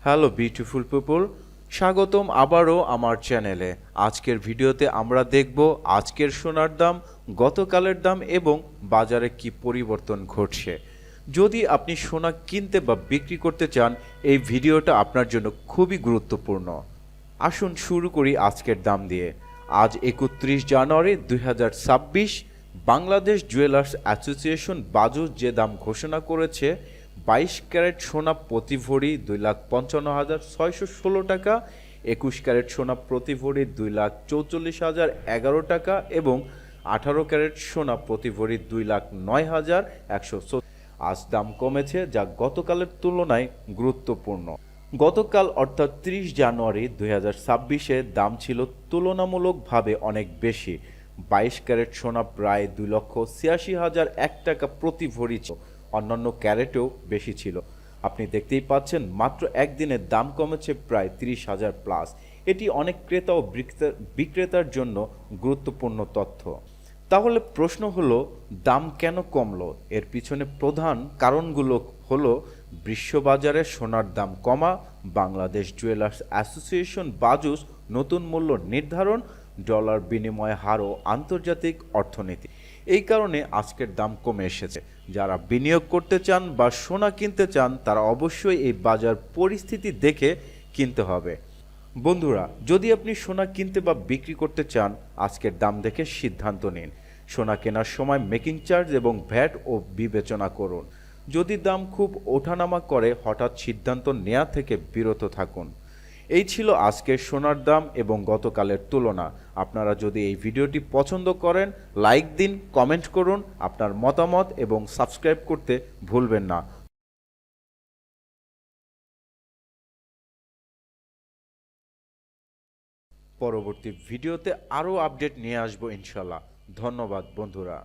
Hello beautiful people, স্বাগতম আবারও আমার চ্যানেলে। আজকের ভিডিওতে আমরা দেখব আজকের সোনার দাম, গতকালের দাম এবং বাজারে কি পরিবর্তন ঘটছে। যদি আপনি সোনা কিনতে বা বিক্রি করতে চান, এই ভিডিওটা আপনার জন্য খুবই গুরুত্বপূর্ণ। আসুন শুরু করি আজকের দাম দিয়ে। আজ 31 জানুয়ারি 2026। বাংলাদেশ জুয়েলার্স অ্যাসোসিয়েশন বাজুস যে দাম ঘোষণা করেছে, 22 ক্যারেট সোনা প্রতি ভরি 2,55,616 টাকা, 21 ক্যারেট সোনা প্রতি ভরি 2,44,011 টাকা এবং 18 ক্যারেট সোনা প্রতি ভরি 2,09,170। আজ দাম কমেছে, যা গতকালের তুলনায় গুরুত্বপূর্ণ। গতকাল অর্থাৎ 30 জানুয়ারি 2026-এ দাম ছিল তুলনামূলকভাবে অনেক বেশি। 22 ক্যারেট সোনা প্রায় 2,86,001 টাকা প্রতি ভরি ছিল, অন্যান্য ক্যারেটেও বেশি ছিল। আপনি দেখতেই পাচ্ছেন মাত্র একদিনে দাম কমেছে প্রায় 30,000 প্লাস। এটি অনেক ক্রেতা ও বিক্রেতার জন্য গুরুত্বপূর্ণ তথ্য। তাহলে প্রশ্ন হলো, দাম কেন কমলো? এর পিছনে প্রধান কারণগুলো হলো বিশ্ববাজারে সোনার দাম কমা, বাংলাদেশ জুয়েলার্স অ্যাসোসিয়েশন বাজুস নতুন মূল্য নির্ধারণ, ডলার বিনিময় হার ও আন্তর্জাতিক অর্থনীতি। এই কারণে আজকের দাম কমে এসেছে। যারা বিনিয়োগ করতে চান বা সোনা কিনতে চান, তারা অবশ্যই এই বাজার পরিস্থিতি দেখে কিনতে হবে। বন্ধুরা, যদি আপনি সোনা কিনতে বা বিক্রি করতে চান, আজকের দাম দেখে সিদ্ধান্ত নিন। সোনা কেনার সময় মেকিং চার্জ এবং ভ্যাট ও বিবেচনা করুন। যদি দাম খুব ওঠানামা করে, হঠাৎ সিদ্ধান্ত নেওয়া থেকে বিরত থাকুন। এই ছিল আজকের সোনার দাম এবং গতকালের তুলনা। আপনারা যদি এই ভিডিওটি পছন্দ করেন, লাইক দিন, কমেন্ট করুন আপনার মতামত এবং সাবস্ক্রাইব করতে ভুলবেন না। পরবর্তী ভিডিওতে আরও আপডেট নিয়ে আসবো ইনশাল্লাহ। ধন্যবাদ বন্ধুরা।